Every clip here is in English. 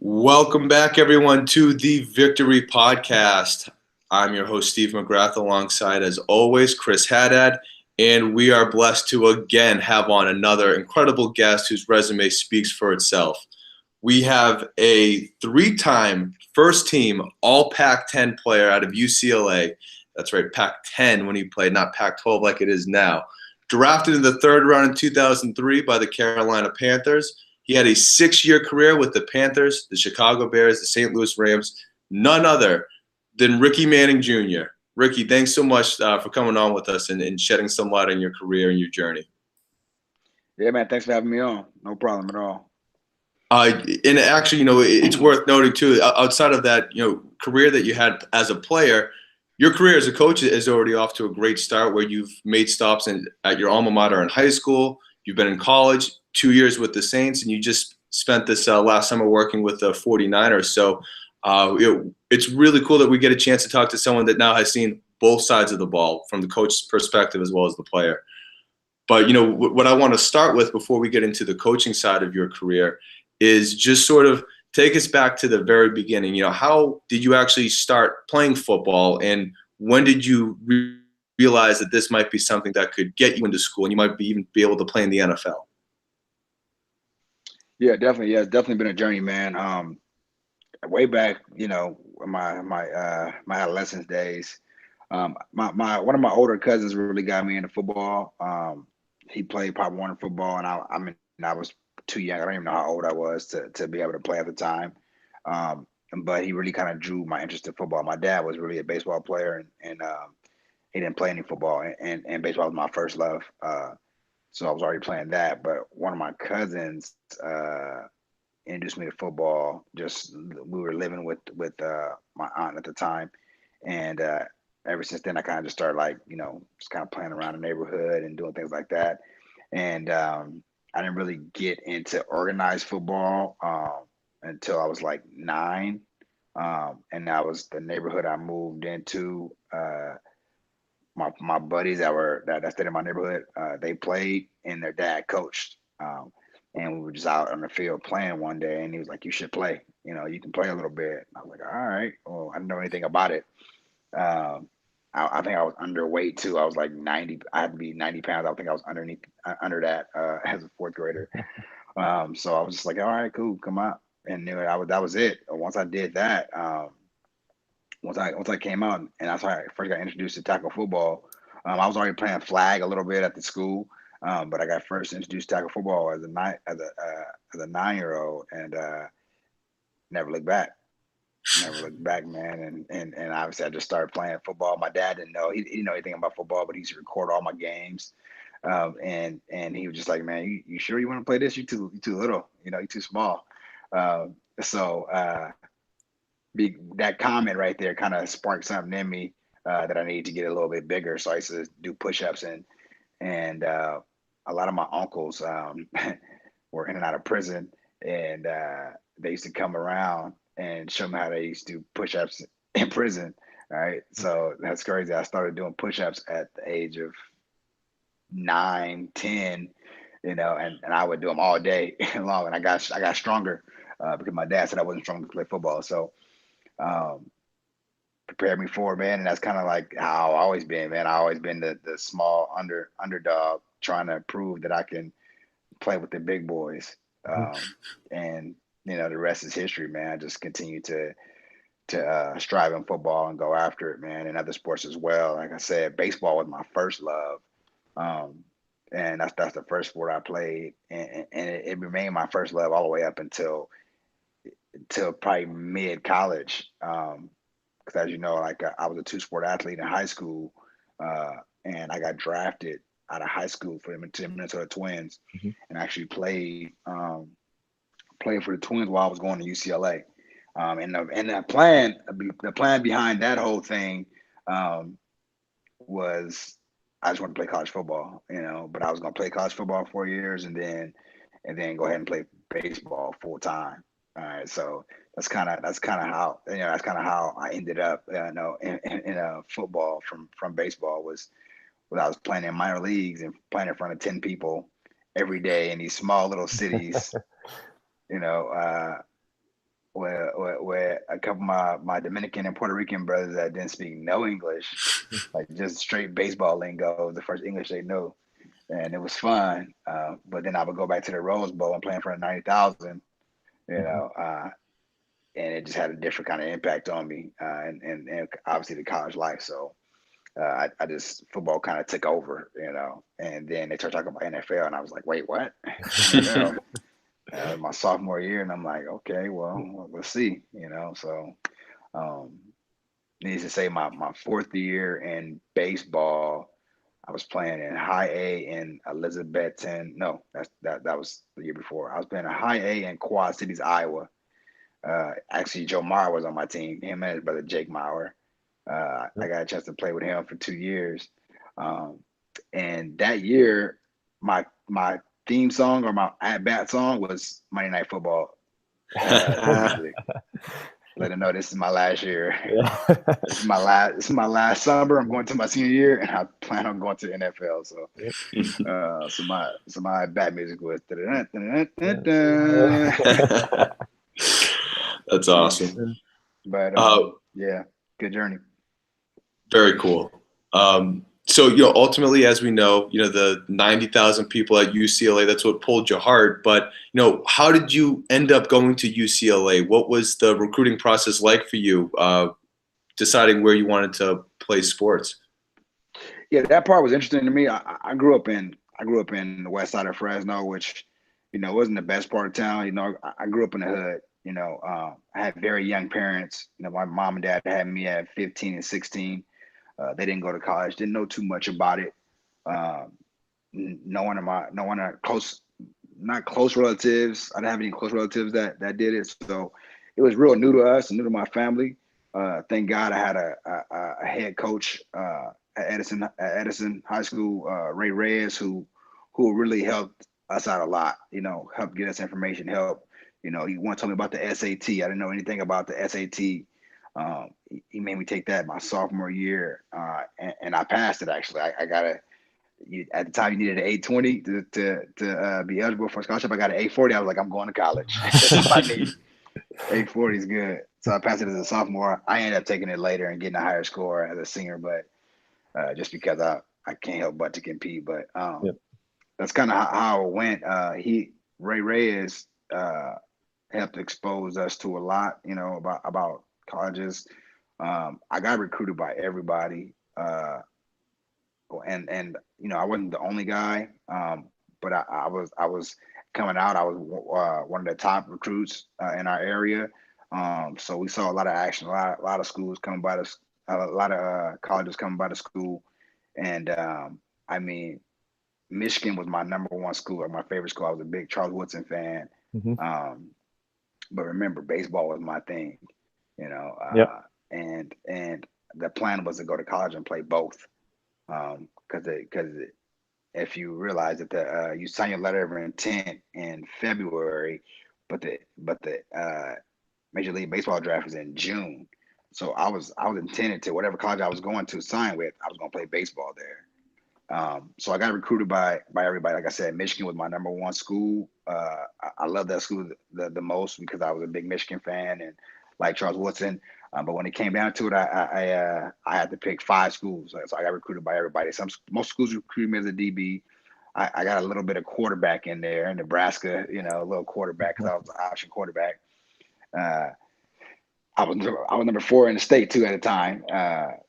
Welcome back, everyone, to the Victory Podcast. I'm your host, Steve McGrath, alongside, as always, Chris Haddad. And we are blessed to again have on another incredible guest whose resume speaks for itself. We have a three-time first-team All-Pac-10 player out of UCLA. That's right, Pac-10 when he played, not Pac-12 like it is now. Drafted in the third round in 2003 by the Carolina Panthers. He had a 6-year career with the Panthers, the Chicago Bears, the St. Louis Rams, none other than Ricky Manning Jr. Ricky, thanks so much for coming on with us and shedding some light on your career and your journey. Yeah, man. Thanks for having me on. No problem at all. And actually, it's worth noting too, outside of that, career that you had as a player, your career as a coach is already off to a great start where you've made stops at your alma mater in high school. You've been in college, 2 years with the Saints, and you just spent this last summer working with the 49ers. So it's really cool that we get a chance to talk to someone that now has seen both sides of the ball from the coach's perspective as well as the player. But, what I want to start with before we get into the coaching side of your career is just sort of take us back to the very beginning. How did you actually start playing football, and when did you realize that this might be something that could get you into school and you might even be able to play in the NFL? Yeah, definitely. Yeah, it's definitely been a journey, man. Way back, in my adolescence days, my one of my older cousins really got me into football. He played Pop Warner football, and I was too young. I don't even know how old I was to be able to play at the time. Um, but he really kind of drew my interest in football. My dad was really a baseball player, and he didn't play any football, and baseball was my first love. So I was already playing that. But one of my cousins introduced me to football. Just we were living with my aunt at the time, and ever since then I kind of just started like just kind of playing around the neighborhood and doing things like that. And I didn't really get into organized football until I was like 9. And that was the neighborhood I moved into. My buddies that stayed in my neighborhood, they played and their dad coached. And we were just out on the field playing one day, and he was like, "You should play. You can play a little bit." And I was like, "All right." Well, I didn't know anything about it. Um, I think I was underweight too. I was like 90. I had to be 90 pounds. I think I was under that as a fourth grader. So I was just like, "All right, cool, come out." And that was it. Once I did that, once I came out and I first got introduced to tackle football, I was already playing flag a little bit at the school, but I got first introduced to tackle football as a 9-year old, and never looked back. Never looked back, man. And obviously I just started playing football. My dad didn't know he didn't know anything about football, but he used to record all my games. And he was just like, "Man, you sure you want to play this? You too little, you too small." So that comment right there kind of sparked something in me that I needed to get a little bit bigger. So I used to do push-ups, and a lot of my uncles were in and out of prison, and they used to come around and show me how they used to do push-ups in prison. All right, so that's crazy. I started doing push-ups at the age of 9, 10, and I would do them all day long, and I got stronger because my dad said I wasn't strong to play football. So um, prepared me for it, man. And that's kind of like how I've always been, man. I always been the small underdog trying to prove that I can play with the big boys. And the rest is history, man. I just continue to strive in football and go after it, man, and other sports as well. Like I said, baseball was my first love. Um, and that's the first sport I played, and it remained my first love all the way up until probably mid college. Because as you know, like I was a two-sport athlete in high school, uh, and I got drafted out of high school for the Minnesota Twins, and actually played for the Twins while I was going to UCLA. And the plan behind that whole thing um, was I just wanted to play college football, but I was going to play college football 4 years and then go ahead and play baseball full time. All right, so that's kind of how I ended up, in football from baseball was I was playing in minor leagues and playing in front of 10 people every day in these small little cities, you know. with a couple of my Dominican and Puerto Rican brothers that didn't speak no English, like just straight baseball lingo, the first English they knew. And it was fun. But then I would go back to the Rose Bowl and play in front of 90,000, you know, and it just had a different kind of impact on me, and obviously the college life. So I just football kind of took over, you know, and then they started talking about NFL, and I was like, wait, what? NFL? My sophomore year, and I'm like, okay, well, let's see, you know. So, needless to say, my fourth year in baseball, I was playing in high A in Elizabethton. No, that was the year before. I was playing in high A in Quad Cities, Iowa. Actually, Joe Mauer was on my team. Him and his brother Jake Mauer. I got a chance to play with him for 2 years. And that year, my theme song or my at bat song was Monday Night Football. Let them know this is my last year. This is my last summer. I'm going to my senior year, and I plan on going to the NFL. So, so my bat music was. That's awesome. But yeah, good journey. Very cool. So, ultimately, as we know, the 90,000 people at UCLA, that's what pulled your heart. But, how did you end up going to UCLA? What was the recruiting process like for you, deciding where you wanted to play sports? Yeah, that part was interesting to me. I grew up in the west side of Fresno, which, wasn't the best part of town. I grew up in the hood. I had very young parents. My mom and dad had me at 15 and 16. They didn't go to college, didn't know too much about it. No one of not close relatives. I didn't have any close relatives that did it. So it was real new to us and new to my family. Thank God I had a head coach at Edison High School, Ray Reyes, who really helped us out a lot, helped get us information, he once told me about the SAT. I didn't know anything about the SAT. He made me take that my sophomore year, and I passed it. Actually, I got at the time you needed an 820 to be eligible for a scholarship. I got an 840. I was like, I'm going to college. That's all I need. 840 is good. So I passed it as a sophomore. I ended up taking it later and getting a higher score as a senior, but just because I can't help but to compete. But that's kind of how it went. Ray Reyes helped expose us to a lot, about colleges. I got recruited by everybody, and I wasn't the only guy, but I was coming out. I was one of the top recruits in our area, so we saw a lot of action, a lot of schools coming by the, a lot of colleges coming by the school, and I mean, Michigan was my number one school, or my favorite school. I was a big Charles Woodson fan. But remember, baseball was my thing, and the plan was to go to college and play both, because if you realize that you sign your letter of intent in February, but the Major League Baseball draft is in June, so I was intended to, whatever college I was going to sign with, I was going to play baseball there. So I got recruited by everybody. Like I said, Michigan was my number one school. I love that school the most because I was a big Michigan fan and like Charles Woodson. But when it came down to it, I had to pick 5 schools. So I got recruited by everybody. Most schools recruited me as a DB. I got a little bit of quarterback in there in Nebraska, a little quarterback because I was an option quarterback. I was number 4 in the state too at the time,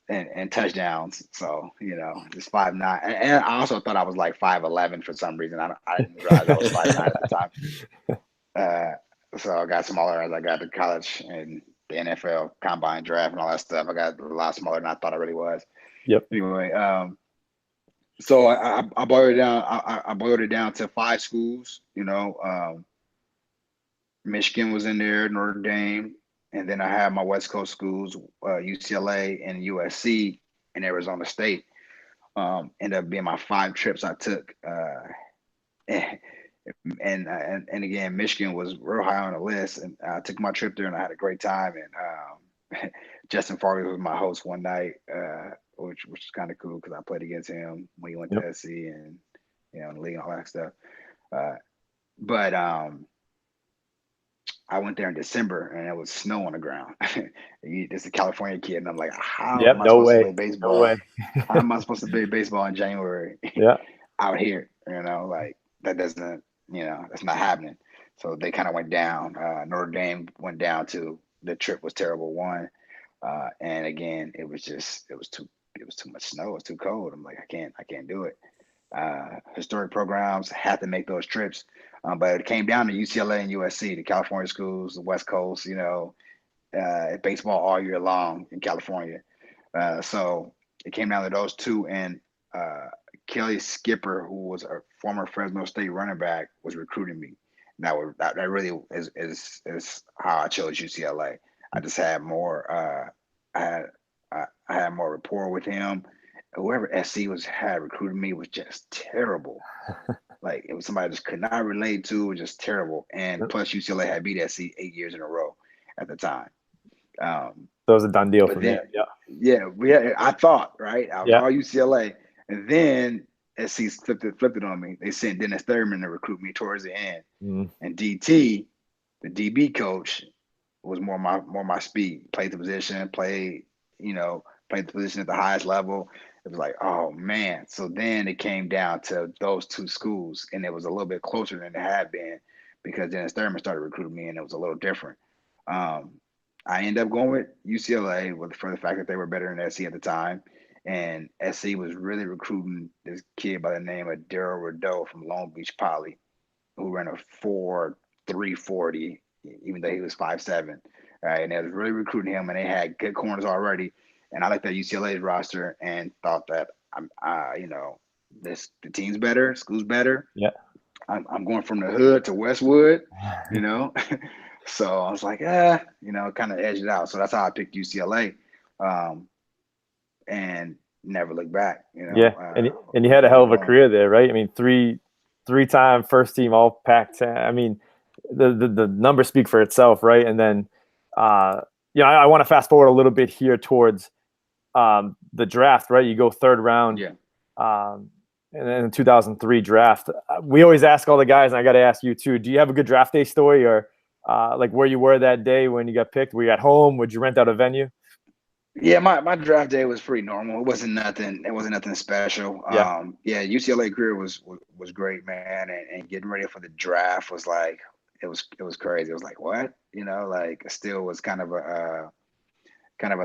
and touchdowns. So just 5'9", and I also thought I was like 5'11" for some reason. I didn't realize I was 5'9" at the time. So I got smaller as I got to college and the NFL combine draft and all that stuff. I got a lot smaller than I thought I really was. Yep. Anyway, so I boiled it down. I boiled it down to 5 schools. Michigan was in there, Notre Dame. And then I had my West Coast schools, UCLA and USC and Arizona State. Ended up being my 5 trips I took. And again, Michigan was real high on the list. And I took my trip there and I had a great time. And Justin Farley was my host one night, which was kind of cool because I played against him when he went to SC and, in the league and all that stuff. But I went there in December and it was snow on the ground. This is a California kid, and I'm like, how Yep. am I No supposed to way. play No baseball? way. How am I supposed to play baseball in January Yeah. out here? Like that doesn't, that's not happening. So they kind of went down. Notre Dame went down too. The trip was terrible. One, and again, it was too much snow. It was too cold. I'm like, I can't do it. Historic programs had to make those trips, but it came down to UCLA and USC, the California schools, the West Coast. Baseball all year long in California. So it came down to those two, and Kelly Skipper, who was a former Fresno State running back, was recruiting me. And that really is how I chose UCLA. I just had more. I had more rapport with him. Whoever SC had recruited me was just terrible. Like it was somebody I just could not relate to. It was just terrible. And plus UCLA had beat SC 8 years in a row at the time. That was a done deal But for then, me. I thought, right? I was Yeah. all UCLA, and then SC flipped it on me. They sent Dennis Thurman to recruit me towards the end, and DT, the DB coach, was more my speed. Played the position, played the position at the highest level. It was like, oh man. So then it came down to those two schools, and it was a little bit closer than it had been because Dennis Thurman started recruiting me, and it was a little different. I ended up going with UCLA for the fact that they were better than SC at the time. And SC was really recruiting this kid by the name of Daryl Rideau from Long Beach Poly, who ran a 4.340, even though he was 5'7". Right. And they was really recruiting him, and they had good corners already. And I looked at UCLA's roster and thought that the team's better, school's better. Yeah. I'm going from the hood to Westwood, So I was like, kind of edged it out. So that's how I picked UCLA, and never looked back. Yeah, and you had a hell of a career there, right? I mean, three-time first team All Pac-10. I mean, the numbers speak for itself, right? And then, I want to fast forward a little bit here towards the draft, right? You go third round, and then the 2003 draft. We always ask all the guys, and I got to ask you too. Do you have a good draft day story, or like where you were that day when you got picked? Were you at home? Would you rent out a venue? Yeah, my draft day was pretty normal. It wasn't nothing special. UCLA career was great, man, and getting ready for the draft was like it was crazy. It was like what, like still was kind of a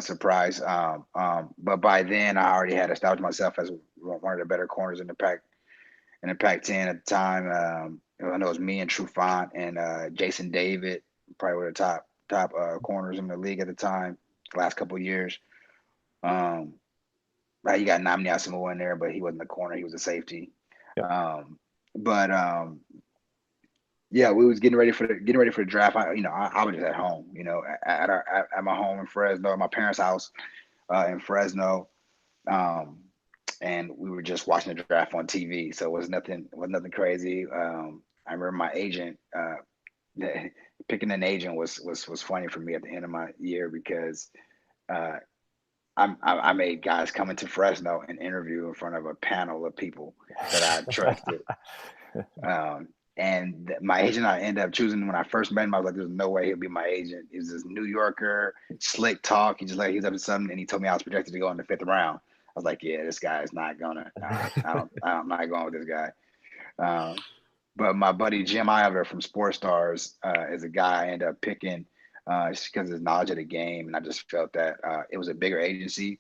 surprise. But by then I already had established myself as one of the better corners in the Pac-10 at the time. I know it was me and Trufant and Jason David, probably were the top corners in the league at the time. Last couple of years. You got Nnamdi Asomugha in there, but he wasn't a corner; he was a safety. Yeah. We was getting ready for the draft. I was just at home, at my home in Fresno, at my parents' house in Fresno, and we were just watching the draft on TV. So it was nothing crazy. I remember my agent. Picking an agent was funny for me at the end of my year because I made guys come into Fresno and interview in front of a panel of people that I trusted. And my agent I ended up choosing when I first met him. I was like, "There's no way he'll be my agent." He's this New Yorker, slick talk. He's up to something, and he told me I was projected to go in the 5th round. I was like, "Yeah, this guy is not gonna. I'm not going with this guy." But my buddy Jim Ivor from Sports Stars is a guy I ended up picking just because of his knowledge of the game, and I just felt that it was a bigger agency.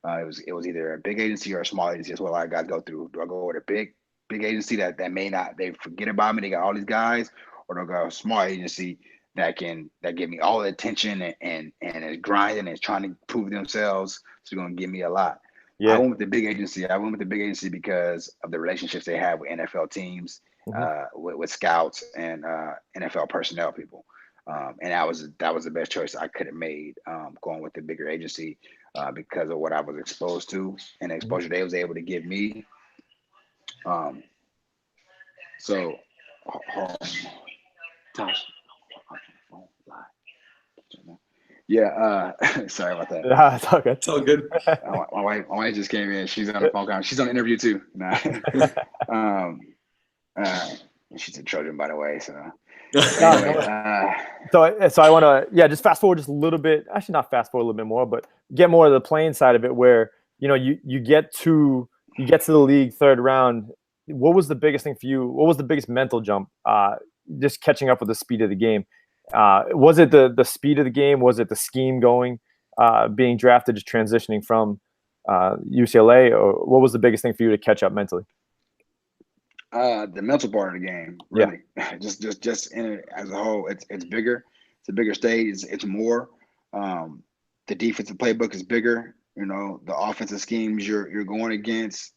It was either a big agency or a small agency. That's what a lot of guys go through. Do I go with a big agency that may not, they forget about me, they got all these guys, or do I go a small agency that give me all the attention and is grinding and is trying to prove themselves, so they're gonna give me a lot. Yeah. I went with the big agency because of the relationships they have with NFL teams, with scouts and NFL personnel people. And that was the best choice I could have made, going with the bigger agency because of what I was exposed to and the exposure they was able to give me. Sorry about that. Yeah, it's all good. It's all good. My wife just came in. She's on the phone call. She's on the interview too. She's a Trojan, by the way. So Anyway, So I want to, just fast forward just a little bit. Actually, not fast forward a little bit more, but get more of the playing side of it, where you get to the league third round. What was the biggest thing for you? What was the biggest mental jump? Just catching up with the speed of the game. Was it the speed of the game? Was it the scheme going? Being drafted, just transitioning from UCLA, or what was the biggest thing for you to catch up mentally? The mental part of the game, really. just in it as a whole, it's bigger. It's a bigger stage. It's more. The defensive playbook is bigger. The offensive schemes you're going against.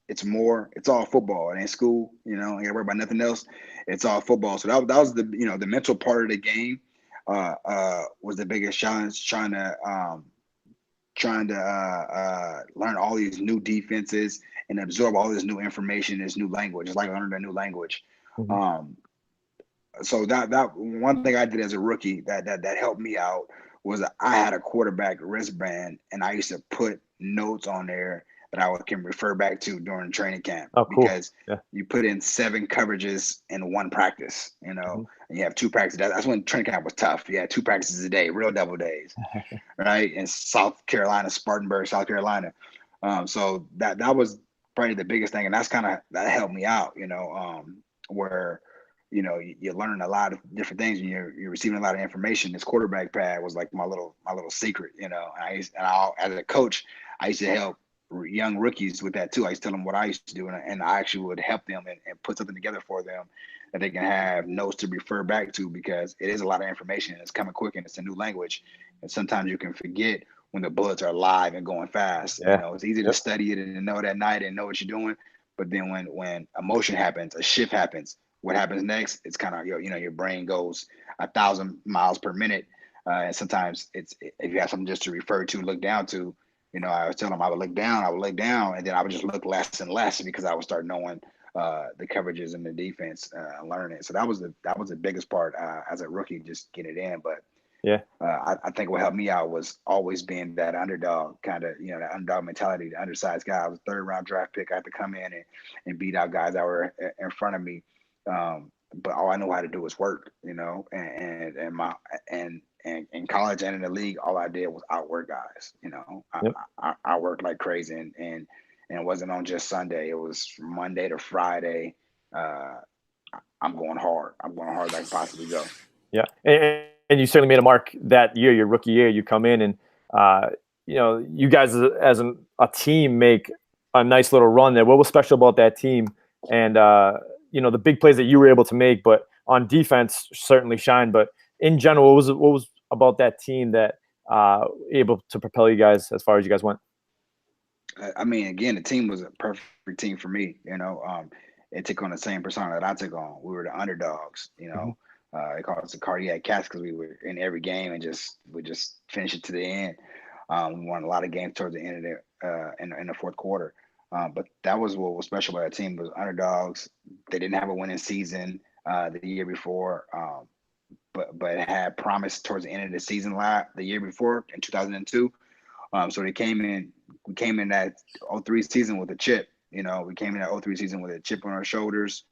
It's more. It's all football. It ain't school. You ain't gotta worry about nothing else. It's all football. So that was the the mental part of the game. Was the biggest challenge, trying to learn all these new defenses and absorb all this new information, this new language. It's like learning a new language. Mm-hmm. So that one thing I did as a rookie that helped me out was I had a quarterback wristband, and I used to put notes on there that I can refer back to during training camp. Oh, cool. Because you put in 7 coverages in one practice, Mm-hmm. and you have 2 practices. That's when training camp was tough. You had 2 practices a day, real double days, right? In South Carolina, Spartanburg, South Carolina. So that was probably the biggest thing, and that helped me out, where you're learning a lot of different things, and you're receiving a lot of information. This quarterback pad was like my little secret, and as a coach, I used to help young rookies with that too. I used to tell them what I used to do, and I actually would help them and put something together for them that they can have notes to refer back to, because it is a lot of information. It's coming quick, and it's a new language, and sometimes you can forget when the bullets are live and going fast. It's easy to study it and know that night and know what you're doing, but then when emotion happens, a shift happens, what happens next? It's kind of your brain goes 1,000 miles per minute, and sometimes if you have something just to refer to, look down to. I was telling them I would look down, and then I would just look less and less, because I would start knowing the coverages and the defense, learning. So that was the biggest part as a rookie, just getting it in. But I think what helped me out was always being that underdog, kind of, that underdog mentality, the undersized guy. I was a 3rd round draft pick. I had to come in and beat out guys that were in front of me. But all I know how to do was work, and in college and in the league, all I did was outwork guys. I worked like crazy, and it wasn't on just Sunday. It was Monday to Friday. I'm going hard. I'm going hard like I possibly go. Yeah, and you certainly made a mark that year, your rookie year. You come in and you guys as a team make a nice little run there. What was special about that team? And the big plays that you were able to make, but on defense certainly shine. But in general, what was about that team that able to propel you guys as far as you guys went? I mean, again, the team was a perfect team for me. It took on the same persona that I took on. We were the underdogs. Mm-hmm. They called us the cardiac cats because we were in every game and we just finish it to the end. We won a lot of games towards the end of in the 4th quarter. But that was what was special about our team, was underdogs. They didn't have a winning season the year before, but it had promise towards the end of the season the year before in 2002. So we came in that 03 season with a chip. We came in that 03 season with a chip on our shoulders.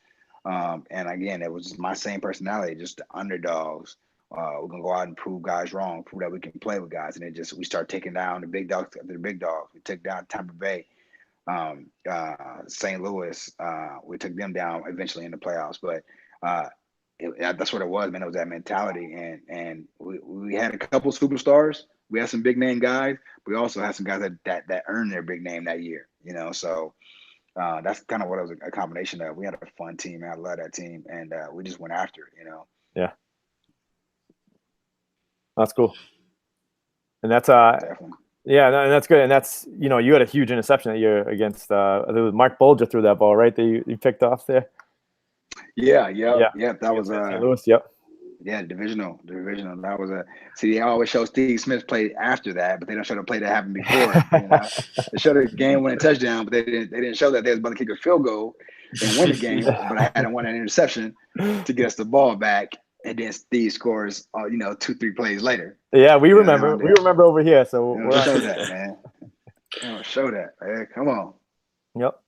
And again, it was just my same personality, just the underdogs. We're gonna go out and prove guys wrong, prove that we can play with guys, and we start taking down the big dogs. We took down Tampa Bay. St. Louis, we took them down eventually in the playoffs, but that's what it was, man. It was that mentality, and we had a couple superstars. We had some big name guys, but we also had some guys that earned their big name that year. So that's kind of what it was a combination of. We had a fun team, and I love that team, and we just went after it. Yeah, that's cool, and that's definitely. Yeah, and that's good. And that's, you had a huge interception that year against, it was Mark Bulger threw that ball, right? That you picked off there. Yeah. That was St. Louis. Yep. Yeah, divisional. That was see, they always show Steve Smith's play after that, but they don't show the play that happened before. They showed the game-winning touchdown, but they didn't show that they was about to kick a field goal and win the game. But I hadn't won an interception to get us the ball back, and then Steve scores, 2-3 plays later. Yeah, we remember. We remember over here. So we'll show that, man. Show that, man. Come on. Yep.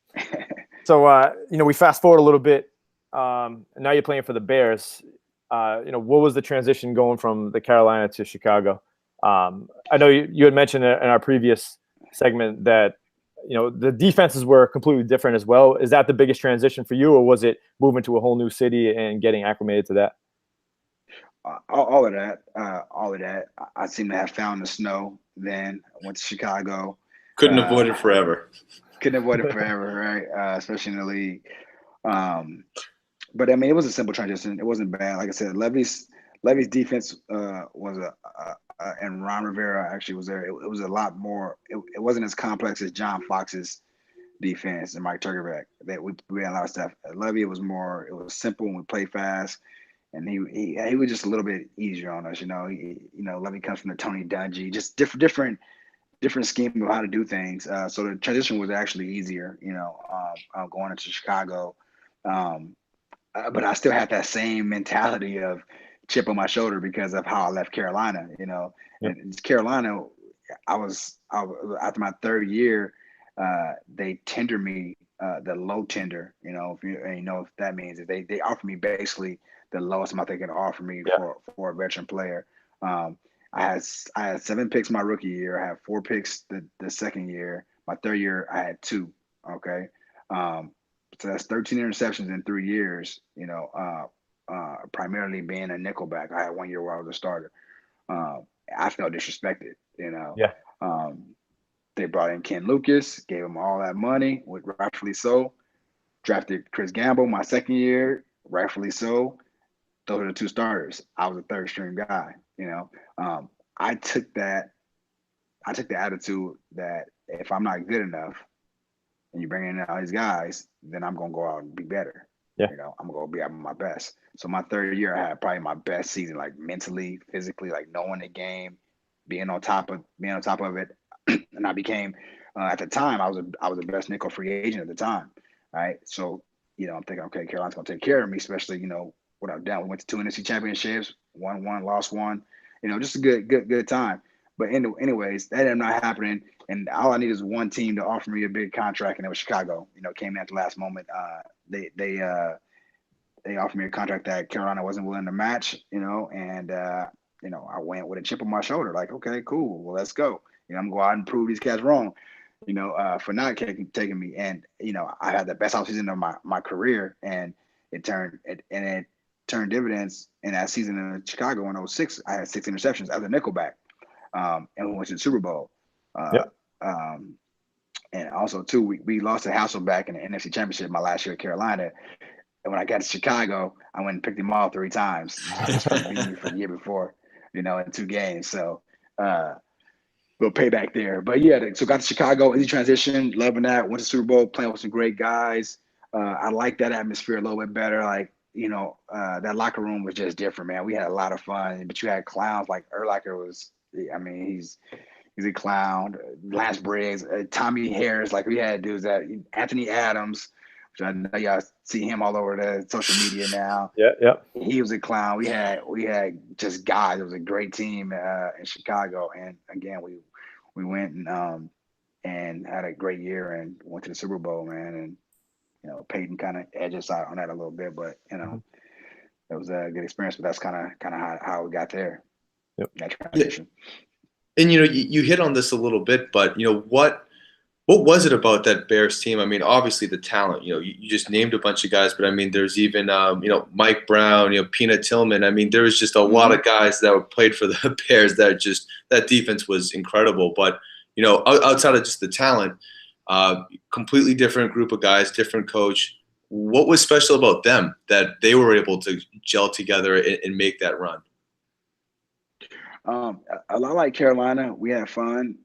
So we fast forward a little bit. Now you're playing for the Bears. what was the transition going from the Carolina to Chicago? I know you had mentioned in our previous segment that, the defenses were completely different as well. Is that the biggest transition for you, or was it moving to a whole new city and getting acclimated to that? All of that. All of that. I seem to have found the snow. Then went to Chicago. Couldn't avoid it forever. Couldn't avoid it forever, right? Especially in the league. But I mean, it was a simple transition. It wasn't bad. Like I said, Levy's defense was and Ron Rivera actually was there. It was a lot more. It wasn't as complex as John Fox's defense and Mike Turgerback. That we had a lot of stuff. Levy, it was simple and we played fast. And he was just a little bit easier on us, Levy comes from the Tony Dungy, just different scheme of how to do things. So the transition was actually easier, going into Chicago. But I still had that same mentality of chip on my shoulder because of how I left Carolina, Yep. And Carolina, I was after my third year, they tendered me the low tender, if that means they offered me basically the lowest amount they can offer me for a veteran player. I had 7 picks my rookie year. I had 4 picks the second year. My third year, I had 2. Okay. So that's 13 interceptions in 3 years, primarily being a nickelback. I had 1 year where I was a starter. I felt disrespected, Yeah. They brought in Ken Lucas, gave him all that money, rightfully so. Drafted Chris Gamble my second year, rightfully so. Those are the 2 starters. I was a third string guy, I took the attitude that if I'm not good enough and you bring in all these guys, then I'm going to go out and be better. Yeah. I'm going to be at my best. So my third year, I had probably my best season, like mentally, physically, like knowing the game, being on top of it. And I became, at the time, I was the best nickel free agent at the time. Right. So, I'm thinking, okay, Carolina's going to take care of me, especially, what I've done. We went to 2 NFC championships, won 1, lost 1, just a good time. But anyways, that ended up not happening. And all I need is one team to offer me a big contract, and it was Chicago. Came in at the last moment. They offered me a contract that Carolina wasn't willing to match. And I went with a chip on my shoulder, like, okay, cool, well, let's go. I'm going to go out and prove these cats wrong. For not taking me. And I had the best offseason of my career, and it turned dividends in that season in Chicago in 2006. I had 6 interceptions as a nickelback, and we went to the Super Bowl. And also too, we lost to Hasselbeck in the NFC Championship my last year at Carolina. And when I got to Chicago, I went and picked him all 3 times just for beating me for the year before, in 2 games. So little payback there. But yeah, so got to Chicago, easy transition, loving that. Went to Super Bowl, playing with some great guys. I like that atmosphere a little bit better. Like, that locker room was just different, man. We had a lot of fun, but you had clowns like Urlacher was. He's a clown. Lance Briggs, Tommy Harris. Like, we had dudes that Anthony Adams, which I know y'all see him all over the social media now. Yeah. He was a clown. We had just guys. It was a great team in Chicago, and again, we went and had a great year and went to the Super Bowl, man. And Peyton kind of edged us out on that a little bit, but it was a good experience. But that's kind of how we got there. Yep. That transition. And you hit on this a little bit, but what was it about that Bears team? I mean, obviously the talent. You just named a bunch of guys, but I mean, there's even Mike Brown, Peanut Tillman. I mean, there was just a lot of guys that played for the Bears that defense was incredible. But outside of just the talent, completely different group of guys, different coach. What was special about them that they were able to gel together and make that run? A lot like Carolina, we had fun.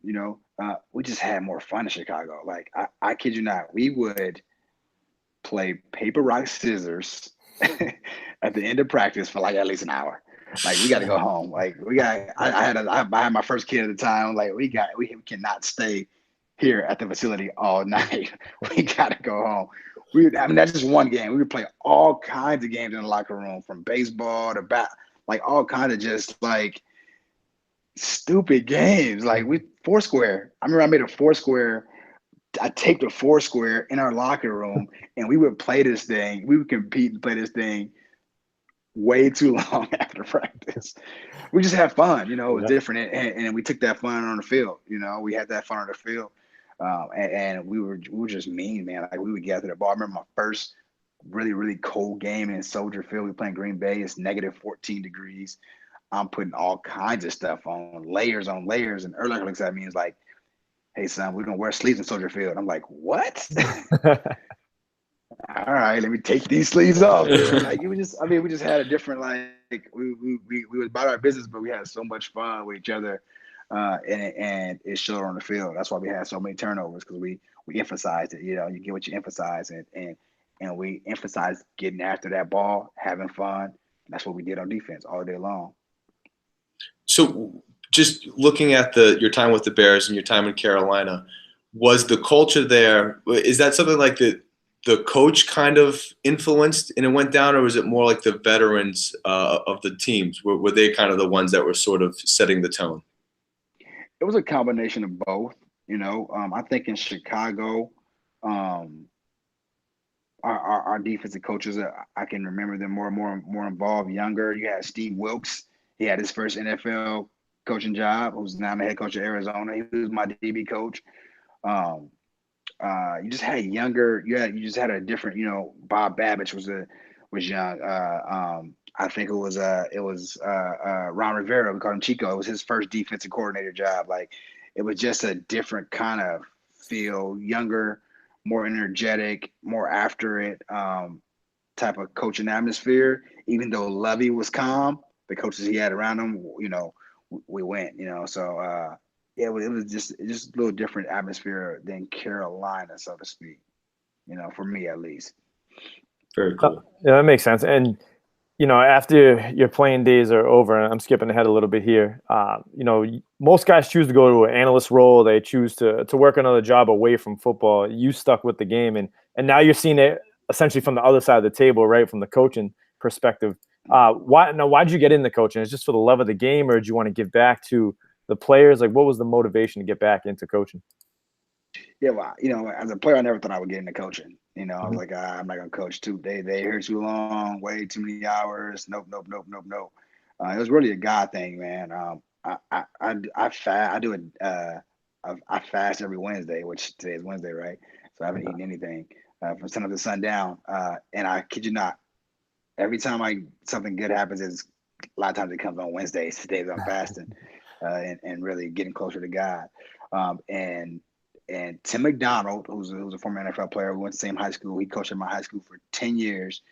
We just had more fun in Chicago. Like, I kid you not, we would play paper, rock, scissors at the end of practice for like at least an hour. Like, we got to go home. Like, I had my first kid at the time. Like, we cannot stay here at the facility all night. We got to go home. That's just one game. We would play all kinds of games in the locker room, from baseball to like all kinds of just like stupid games. Like, Foursquare. I remember I made a Foursquare. I taped a Foursquare in our locker room, and we would play this thing. We would compete and play this thing way too long after practice. We just had fun, you know. It was Yeah. different, and we took that fun on the field. You know, we had that fun on the field, and we were just mean, man. Like we would get after the ball. I remember my first really cold game in Soldier Field. We playing Green Bay. It's negative 14 degrees. I'm putting all kinds of stuff on layers, and Erlacher looks at me and is like, "Hey son, we're gonna wear sleeves in Soldier Field." I'm like, "What?" All right, let me take these sleeves off. Like it was just, I mean, we just had a different, like we was about our business, but we had so much fun with each other, and it showed on the field. That's why we had so many turnovers, because we emphasized it. You know, you get what you emphasize, and we emphasized getting after that ball, having fun. That's what we did on defense all day long. So, just looking at your time with the Bears and your time in Carolina, was the culture there? Is that something like the coach kind of influenced and it went down, or was it more like the veterans of the teams? Were they kind of the ones that were sort of setting the tone? It was a combination of both. You know, I think in Chicago, um, our defensive coaches, I can remember them more involved, younger. You had Steve Wilkes. He had his first NFL coaching job, who's now the head coach of Arizona. He was my DB coach. Um, you just had younger. You just had a different. You know, Bob Babbage was young. I think it was Ron Rivera. We called him Chico. It was his first defensive coordinator job. Like it was just a different kind of feel. Younger, more energetic, more after it type of coaching atmosphere. Even though Lovey was calm, the coaches he had around him, you know, we went. You know, so. Yeah, it was just a little different atmosphere than Carolina, so to speak. You know, for me at least. Very cool. Yeah, that makes sense. And you know, after your playing days are over, and I'm skipping ahead a little bit here. You know, most guys choose to go to an analyst role. They choose to work another job away from football. You stuck with the game, and now you're seeing it essentially from the other side of the table, right, from the coaching perspective. Why'd you get into coaching? Is it just for the love of the game, or did you want to give back to the players? Like, what was the motivation to get back into coaching? Yeah, well, you know, as a player, I never thought I would get into coaching. You know, I was like, I'm not gonna coach they here too long, way too many hours. Nope. It was really a God thing, man. I do it. I fast every Wednesday, which today is Wednesday, right? So I haven't eaten anything from sun up to sundown. And I kid you not, every time something good happens, is a lot of times it comes on Wednesdays. Today I'm fasting and really getting closer to God. And Tim McDonald, who's a former NFL player, we went to the same high school. He coached at my high school for 10 years.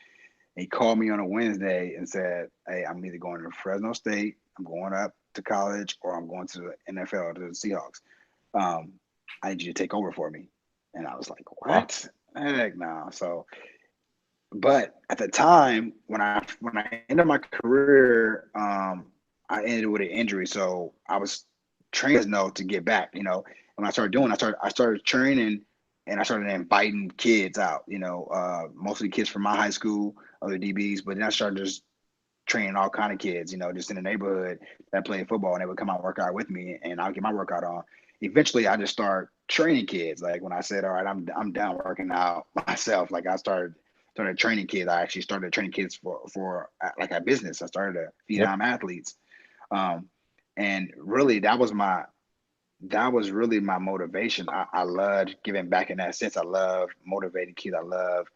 And he called me on a Wednesday and said, "Hey, I'm either going to Fresno State, I'm going up to college, or I'm going to the NFL, to the Seahawks. I need you to take over for me." And I was like, "What? Heck no." So, but at the time when I ended my career, I ended with an injury. So I was trained to get back, you know. When I started doing, I started training, and I started inviting kids out, you know, mostly kids from my high school, other DBs, but then I started just training all kind of kids, you know, just in the neighborhood that played football, and they would come out and work out with me, and I'll get my workout on. Eventually, I just started training kids. Like when I said, "All right, I'm done working out myself," like I started training kids. I actually started training kids for like a business. I started to feed on athletes, and really that was really my motivation. I loved giving back in that sense. I love motivating kids. I love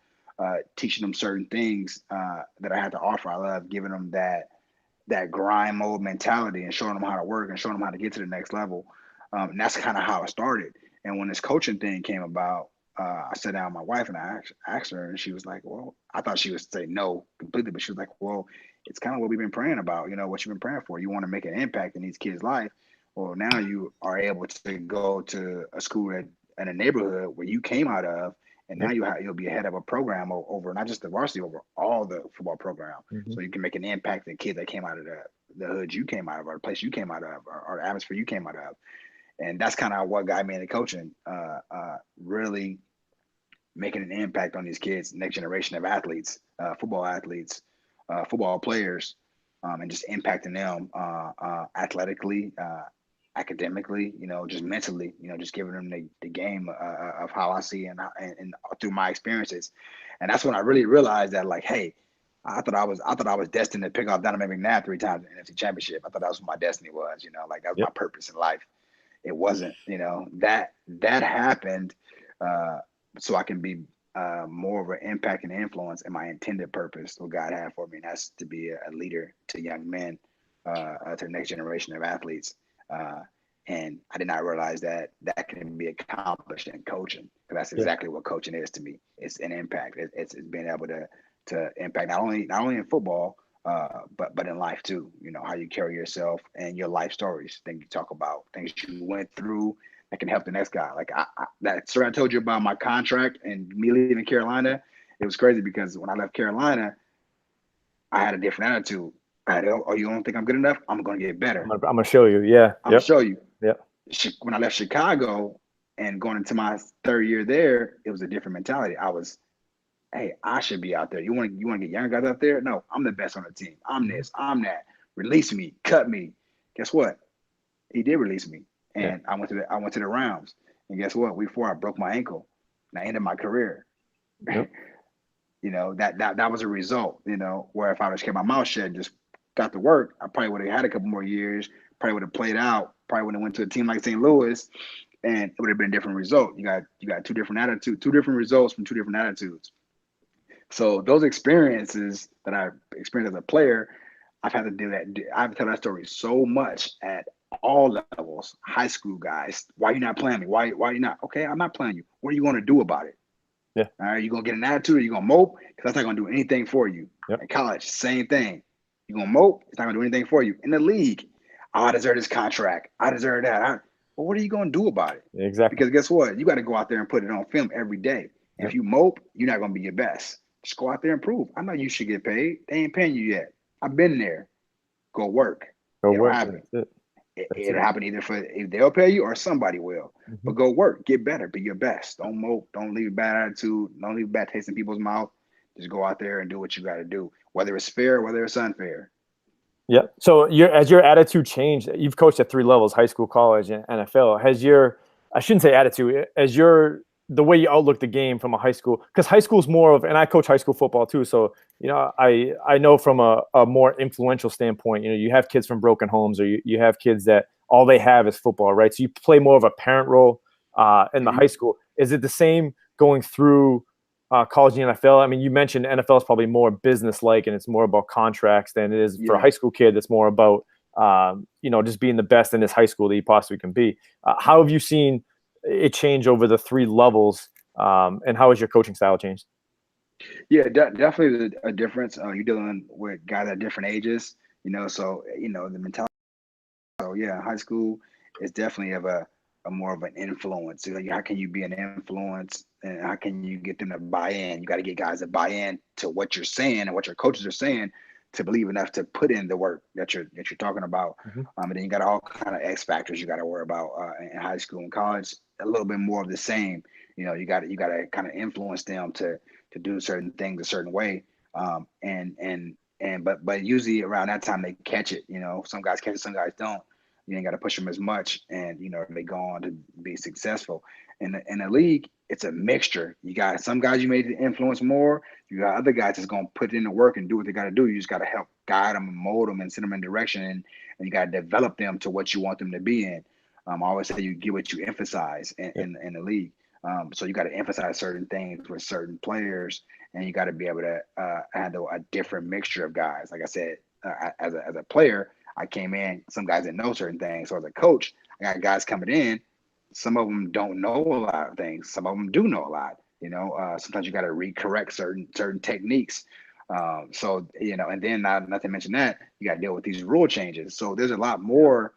teaching them certain things that I had to offer. I love giving them that grind mode mentality and showing them how to work and showing them how to get to the next level. And that's kind of how it started. And when this coaching thing came about, I sat down with my wife and I asked her, and she was like, "Well," I thought she would say no completely, but she was like, "Well, it's kind of what we've been praying about. You know, what you've been praying for. You want to make an impact in these kids' life. Well, now you are able to go to a school in a neighborhood where you came out of, and now you'll be ahead of a program over not just the varsity, over all the football program. So you can make an impact in kids that came out of the hood you came out of, or the place you came out of, or the atmosphere you came out of." And that's kind of what got me into coaching, really making an impact on these kids, next generation of athletes, football players, and just impacting them athletically, academically, you know, just mentally, you know, just giving them the game of how I see and through my experiences. And that's when I really realized that, like, hey, I thought I was destined to pick off Donovan McNabb 3 times in the NFC Championship. I thought that was what my destiny was, you know, like that was my purpose in life. It wasn't, you know, that happened so I can be more of an impact and influence in my intended purpose, what God had for me, and that's to be a leader to young men, to the next generation of athletes. And I did not realize that that can be accomplished in coaching, because that's exactly what coaching is to me. It's an impact. It's being able to impact not only in football, but in life too. You know, how you carry yourself and your life stories. Things you talk about, things you went through that can help the next guy. Like that story I told you about my contract and me leaving Carolina. It was crazy because when I left Carolina, I had a different attitude. I had, oh, you don't think I'm good enough? I'm going to get better. I'm gonna show you. Yeah. I'm going to show you. Yeah. When I left Chicago and going into my 3rd year there, it was a different mentality. I was, hey, I should be out there. You want to get younger guys out there? No, I'm the best on the team. I'm this, I'm that. Release me, cut me. Guess what? He did release me, and I went to the Rams. And guess what? Week 4, I broke my ankle, and I ended my career. Yep. You know, that was a result. You know, where if I just kept my mouth shut and just got to work, I probably would have had a couple more years. Probably would have played out. Probably would have went to a team like St. Louis, and it would have been a different result. You got 2 different attitudes, 2 different results from 2 different attitudes. So those experiences that I experienced as a player, I've had to do that. I've told that story so much at all levels. High school guys, why you not playing me? Why you not? Okay, I'm not playing you. What are you going to do about it? Yeah. All right, you gonna get an attitude? Or you gonna mope? Because that's not gonna do anything for you. Yep. In college, same thing. You gonna mope? It's not gonna do anything for you. In the league, oh, I deserve this contract. I deserve that. Well, what are you gonna do about it? Exactly. Because guess what? You got to go out there and put it on film every day. If you mope, you're not gonna be your best. Just go out there and prove. I know you should get paid. They ain't paying you yet. I've been there. Go work. It'll happen. It'll happen either if they'll pay you or somebody will. Mm-hmm. But go work. Get better. Be your best. Don't mope. Don't leave a bad attitude. Don't leave a bad taste in people's mouth. Just go out there and do what you got to do, whether it's fair, whether it's unfair. Yeah. So as your attitude changed, you've coached at 3 levels: high school, college, and NFL. Has your, I shouldn't say attitude, as the way you outlook the game from a high school, because high school is more of, and I coach high school football too. So, you know, I know from a more influential standpoint, you know, you have kids from broken homes, or you have kids that all they have is football, right? So you play more of a parent role in the high school. Is it the same going through college and NFL? I mean, you mentioned NFL is probably more business-like, and it's more about contracts than it is for a high school kid. That's more about, you know, just being the best in this high school that you possibly can be. How have you seen it change over the 3 levels, and how has your coaching style changed? Yeah, definitely a difference. You're dealing with guys at different ages, you know, so, you know, the mentality. So yeah, high school is definitely of a more of an influence. Like, how can you be an influence, and how can you get them to buy in? You got to get guys to buy in to what you're saying and what your coaches are saying, to believe enough to put in the work that you're talking about. And then you got all kind of X factors you got to worry about in high school and college. A little bit more of the same. You know, you got to kind of influence them to do certain things a certain way. But usually around that time they catch it. You know, some guys catch it, some guys don't. You ain't got to push them as much, and you know they go on to be successful. In the league, it's a mixture. You got some guys you may influence more. You got other guys that's gonna put in the work and do what they got to do. You just got to help guide them and mold them and send them in direction, and you got to develop them to what you want them to be in. I always say you get what you emphasize in the league. So you got to emphasize certain things with certain players, and you got to be able to handle a different mixture of guys. Like I said, as a player, I came in, some guys didn't know certain things. So as a coach, I got guys coming in. Some of them don't know a lot of things. Some of them do know a lot. You know, sometimes you got to recorrect certain techniques. So, you know, and then not to mention that, you got to deal with these rule changes. So there's a lot more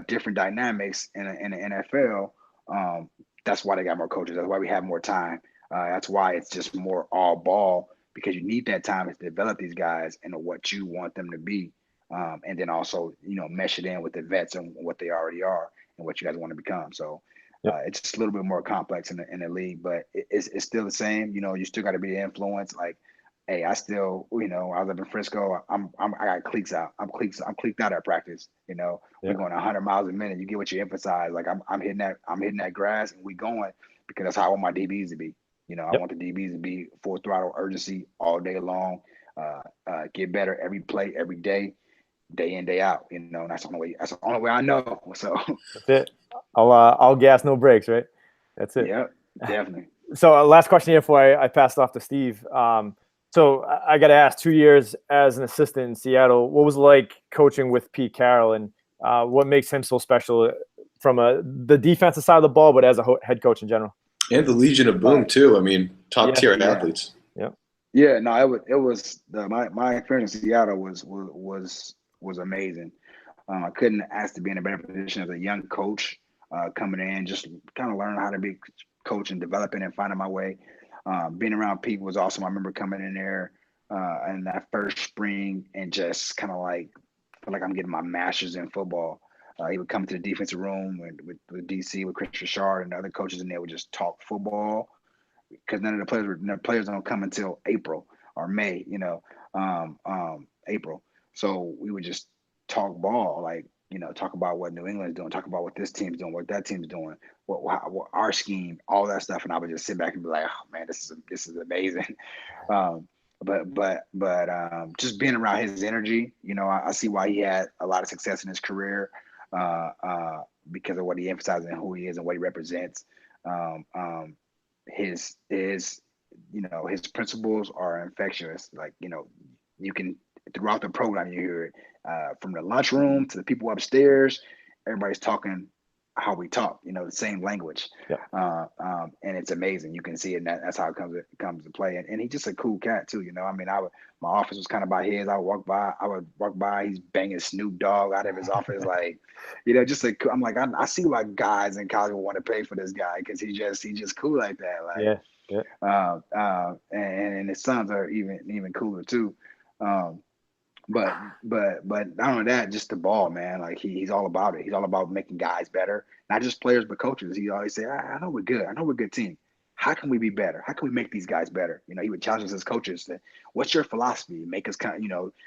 different dynamics in the NFL. That's why they got more coaches. That's why we have more time. That's why it's just more all ball, because you need that time to develop these guys into what you want them to be. And then also, you know, mesh it in with the vets and what they already are and what you guys want to become. So it's just a little bit more complex in the league, but it's still the same. You know, you still got to be the influence. Like, hey, I still, you know, I was up in Frisco. I got cleats out. I'm cleaked out at practice. You know, we're going 100 miles a minute. You get what you emphasize. Like I'm hitting that grass, and we going, because that's how I want my DBs to be. You know, I want the DBs to be full throttle urgency all day long, get better every play, every day, day in, day out. You know, and that's the only way. That's the only way I know. So that's it. I'll gas, no brakes, right? That's it. yeah, definitely. So last question here before I pass it off to Steve. So I got to ask, 2 years as an assistant in Seattle, what was it like coaching with Pete Carroll, and what makes him so special from the defensive side of the ball, but as a head coach in general? And the Legion of Boom too. I mean, top tier athletes. Yeah. Yeah, no, it was my experience in Seattle was amazing. I couldn't ask to be in a better position as a young coach, coming in, just kind of learning how to be coach and developing and finding my way. Being around Pete was awesome. I remember coming in there in that first spring and just kind of like feel like I'm getting my master's in football. He would come to the defensive room with DC, with Chris Richard and other coaches in there would just talk football, because none of the players don't come until April or May, you know, April. So we would just talk ball, like, you know, talk about what New England's doing, talk about what this team's doing, what that team's doing, what our scheme, all that stuff, and I would just sit back and be like, oh man, this is amazing. But just being around his energy, you know, I see why he had a lot of success in his career, because of what he emphasizes and who he is and what he represents. His you know, his principles are infectious. Like, you know, you can, throughout the program, you hear it, from the lunchroom to the people upstairs, everybody's talking how we talk, you know, the same language. And it's amazing. You can see it, and that's how it comes to play. And he's just a cool cat too, you know. I mean, my office was kind of by his. I would walk by, he's banging Snoop Dogg out of his office, like, you know, just like, I'm like, I see why guys in college would want to pay for this guy, because he's just cool like that. Like, and his sons are even cooler too. But not only that, just the ball, man. Like, he's all about it. He's all about making guys better, not just players but coaches. He always say, I know we're good. I know we're a good team. How can we be better? How can we make these guys better? You know, he would challenge us as coaches that, what's your philosophy? Make us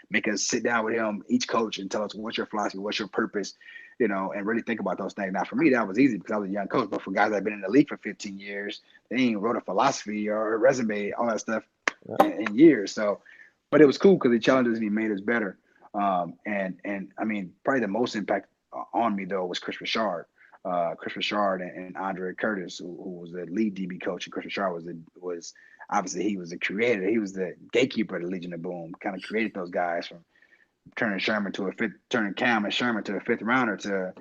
make us sit down with him, each coach, and tell us, what's your philosophy, what's your purpose, you know, and really think about those things. Now, for me, that was easy because I was a young coach, but for guys that have been in the league for 15 years, they ain't wrote a philosophy or a resume, all that stuff in years. So, but it was cool because he challenged us and he made us better. And I mean, probably the most impact on me though was Chris Richard. Chris Richard and Andre Curtis, who was the lead DB coach, and Chris Richard was obviously, he was the creator. He was the gatekeeper of the Legion of Boom. Kind of created those guys from turning Cam and Sherman to a fifth rounder to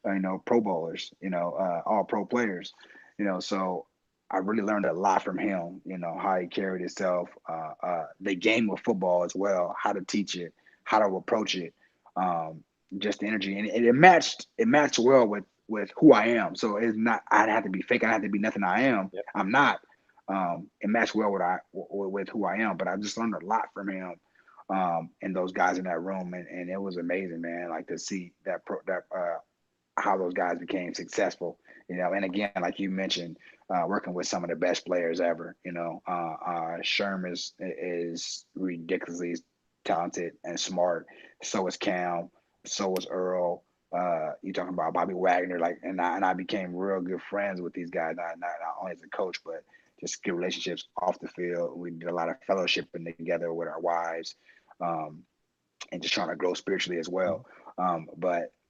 you know, Pro Bowlers, you know, all pro players, you know. So I really learned a lot from him. You know, how he carried himself, the game of football as well, how to teach it, how to approach it, just the energy, and it matched well with who I am. So it's not, I have to be fake. I have to be nothing I am. Yep. I'm not. It matched well with who I am. But I just learned a lot from him, and those guys in that room, and it was amazing, man. Like, to see how those guys became successful, you know. And again, like you mentioned, working with some of the best players ever, you know. Sherm is ridiculously talented and smart. So is Cam. So is Earl. You talking about Bobby Wagner, like, and I became real good friends with these guys, not only as a coach, but just good relationships off the field. We did a lot of fellowshipping together with our wives, and just trying to grow spiritually as well.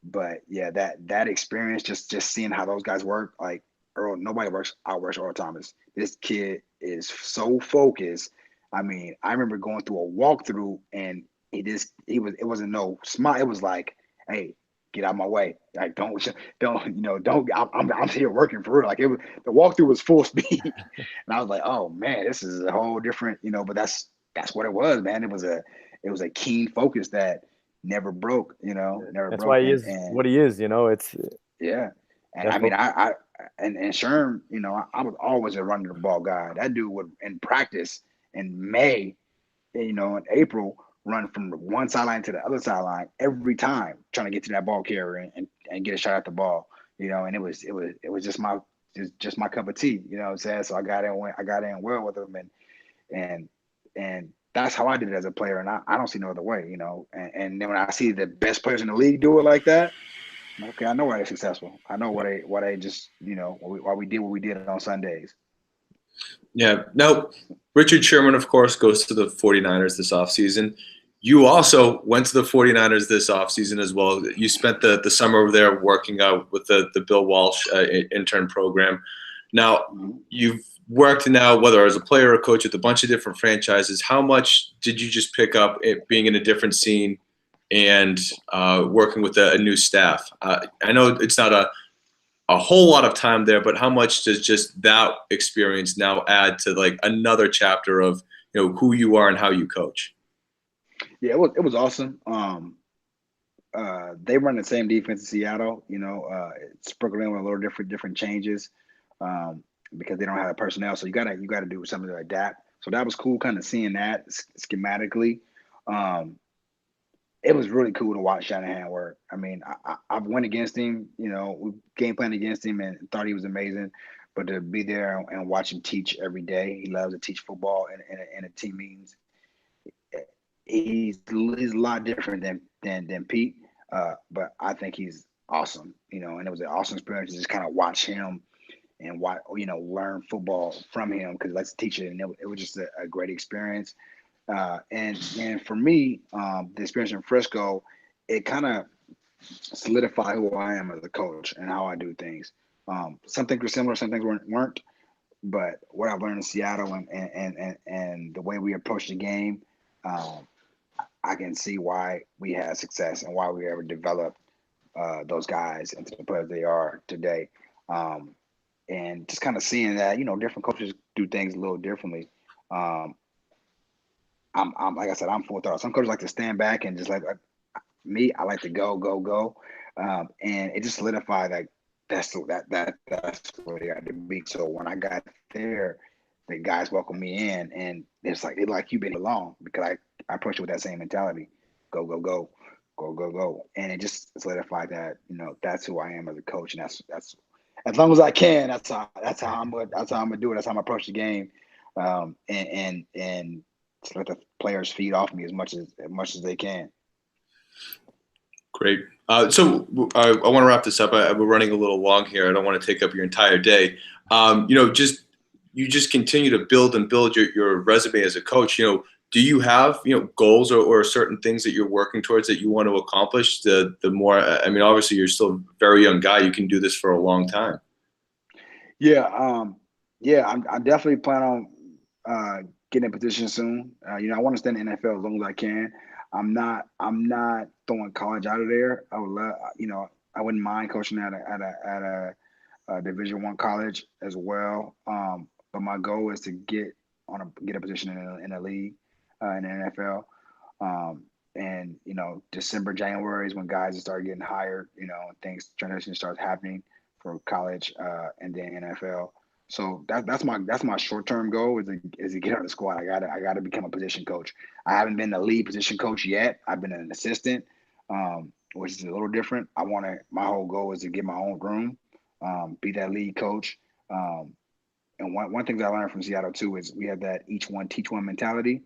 But yeah, that experience, just seeing how those guys work, like Earl, nobody outworks Earl Thomas. This kid is so focused. I mean, I remember going through a walkthrough, and it wasn't no smile. It was like, hey, get out of my way. Like, don't, I'm here working for real. Like, the walkthrough was full speed. And I was like, oh man, this is a whole different, you know, but that's what it was, man. It was a keen focus that never broke, you know, That's why he is what he is, you know. It's yeah. And I mean, and Sherm, you know, I was always a running the ball guy. That dude would, in practice in May, you know, in April, run from the one sideline to the other sideline every time, trying to get to that ball carrier and get a shot at the ball, you know. And it was just my cup of tea, you know what I'm saying? So I got in well with him, and that's how I did it as a player, and I don't see no other way, you know. And then when I see the best players in the league do it like that, okay, I know why they're successful. I know why they just, you know, why we did what we did on Sundays. Yeah. Now, Richard Sherman, of course, goes to the 49ers this offseason. You also went to the 49ers this offseason as well. You spent the summer over there working out with the Bill Walsh intern program. Now, you've worked now, whether as a player or a coach, with a bunch of different franchises. How much did you just pick up being in a different scene and working with a new staff? I know it's not a whole lot of time there, but how much does just that experience now add to like another chapter of, who you are and how you coach? Yeah, it was awesome. They run the same defense in Seattle, sprinkled in with a little different changes, because they don't have the personnel. So you gotta do something to adapt. So that was cool, kind of seeing that schematically. It was really cool to watch Shanahan work. I mean, I've went against him, we game planned against him and thought he was amazing, but to be there and watch him teach every day, he loves to teach football in a team meetings. He's a lot different than Pete, but I think he's awesome, and it was an awesome experience to just kind of watch him and learn football from him because let's teach it, and it was just a great experience. And for me, the experience in Frisco, it kind of solidified who I am as a coach and how I do things. Some things were similar, some things weren't. But what I've learned in Seattle and the way we approach the game, I can see why we had success and why we ever developed those guys into the players they are today. And just kind of seeing that, different coaches do things a little differently. I'm like I said, I'm full throttle. Some coaches like to stand back and just like me, I like to go. And it just solidified like that's what they got to be. So when I got there, the guys welcomed me in, and it's like they like you've been along because I approach it with that same mentality, go, and it just solidified that that's who I am as a coach, and that's as long as I can. That's how I'm gonna do it. That's how I'm gonna approach the game, and to let the players feed off me as much as they can. Great. So I want to wrap this up. We're running a little long here. I don't want to take up your entire day. You just continue to build and build your resume as a coach. Do you have goals or certain things that you're working towards that you want to accomplish? The more, I mean, obviously you're still a very young guy. You can do this for a long time. Yeah. I definitely plan on getting in position soon. I want to stay in the NFL as long as I can. I'm not throwing college out of there. I would love, I wouldn't mind coaching at a Division I college as well. But my goal is to get a position in a league in the NFL. And December, January is when guys start getting hired. Things transition starts happening for college and then NFL. So that's my short term goal is to get on the squad. I gotta become a position coach. I haven't been a lead position coach yet. I've been an assistant, which is a little different. My whole goal is to get my own room, be that lead coach. And one thing that I learned from Seattle too is we have that each one teach one mentality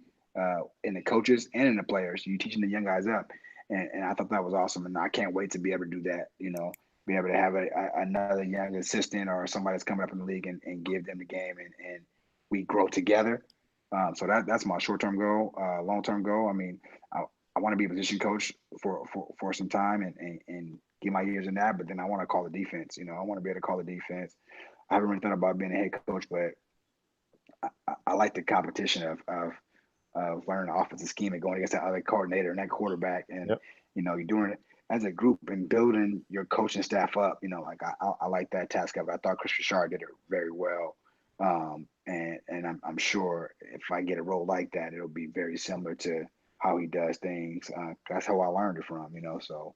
in the coaches and in the players. You teaching the young guys up, and I thought that was awesome. And I can't wait to be able to do that. Be able to have another young assistant or somebody that's coming up in the league and give them the game and we grow together. So that's my short-term goal. Long-term goal, I mean, I want to be a position coach for some time and get my years in that, but then I want to call the defense. I want to be able to call the defense. I haven't really thought about being a head coach, but I like the competition of learning the offensive scheme and going against that other coordinator and that quarterback. And, Yep. you're doing it as a group and building your coaching staff up. Like I like that task of it. I thought Chris Richard did it very well. And I'm sure if I get a role like that, it'll be very similar to how he does things. That's how I learned it from, so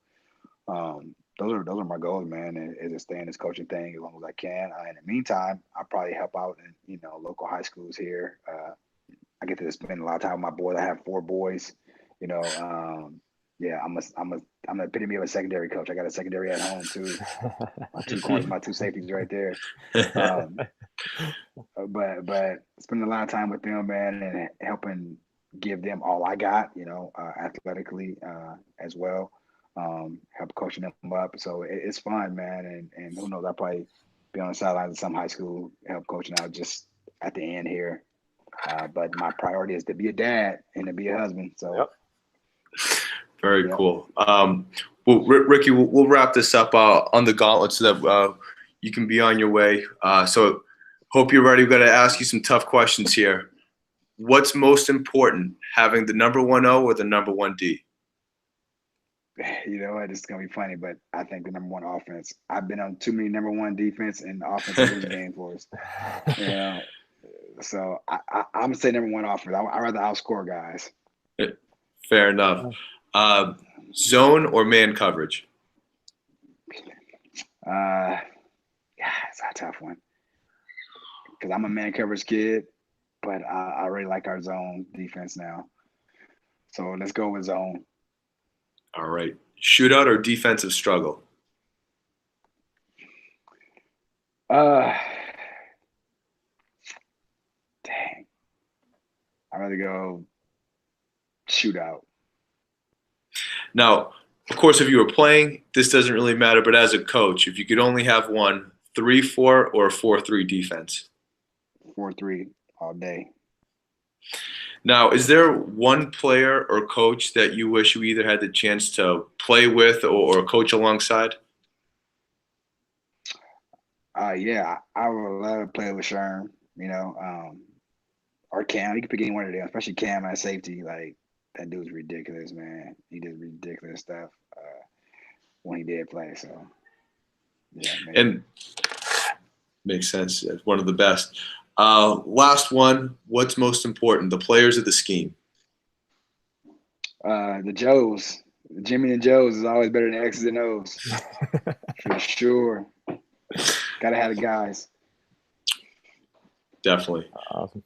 those are my goals, man, is to stay in this coaching thing as long as I can. In the meantime, I'll probably help out in, local high schools here. I get to spend a lot of time with my boys. I have 4 boys, yeah, I'm the epitome of a secondary coach. I got a secondary at home too. My 2 corners, my 2 safeties right there. But spending a lot of time with them, man, and helping give them all I got, athletically as well. Help coaching them up. So it's fun, man. And who knows, I'll probably be on the sidelines of some high school, help coaching out just at the end here. But my priority is to be a dad and to be a husband. So. Yep. Very cool. Well, Ricky, we'll wrap this up on the gauntlet so that you can be on your way. So hope you're ready. We've got to ask you some tough questions here. What's most important, having the number 1 O or the number 1 D? You know what? It's going to be funny, but I think the number 1 offense. I've been on too many number 1 defense and offense in the game for us. You know, so I'm going to say number 1 offense. I'd rather outscore guys. Fair enough. Zone or man coverage? Yeah, it's a tough one because I'm a man coverage kid, but I really like our zone defense now. So let's go with zone. All right. Shootout or defensive struggle? Dang. I'd rather go shootout. Now, of course, if you were playing, this doesn't really matter, but as a coach, if you could only have one, 3-4 or 4-3 defense? 4-3 all day. Now, is there one player or coach that you wish you either had the chance to play with or coach alongside? Yeah, I would love to play with Sherm, you know, or Cam. You can pick any one of them, especially Cam at safety. Like, that dude's ridiculous, man. He did ridiculous stuff when he did play. So, yeah. Maybe. And makes sense. One of the best. Last one. What's most important, the players or the scheme? The Joes. Jimmy and Joes is always better than X's and O's. For sure. Gotta have the guys. Definitely. Awesome.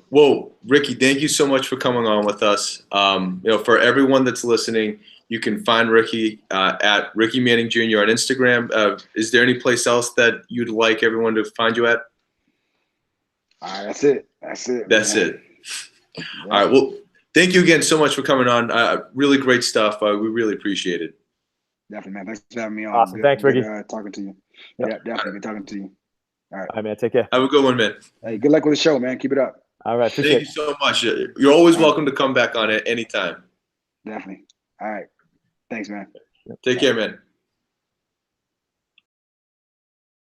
Well, Ricky, thank you so much for coming on with us. You know, for everyone that's listening, you can find Ricky at Ricky Manning Jr. on Instagram. Is there any place else that you'd like everyone to find you at? All right, that's it. That's it. Yeah. All right. Well, thank you again so much for coming on. Really great stuff. We really appreciate it. Definitely, man. Thanks for having me on. Awesome. Thanks, Ricky. Talking to you. Yep. Yeah, definitely. Good talking to you. All right. All right, man. Take care. Have a good one, man. Hey, good luck with the show, man. Keep it up. All right. Thank you so much. You're always welcome to come back on it anytime. Definitely. All right. Thanks, man. Take care, man.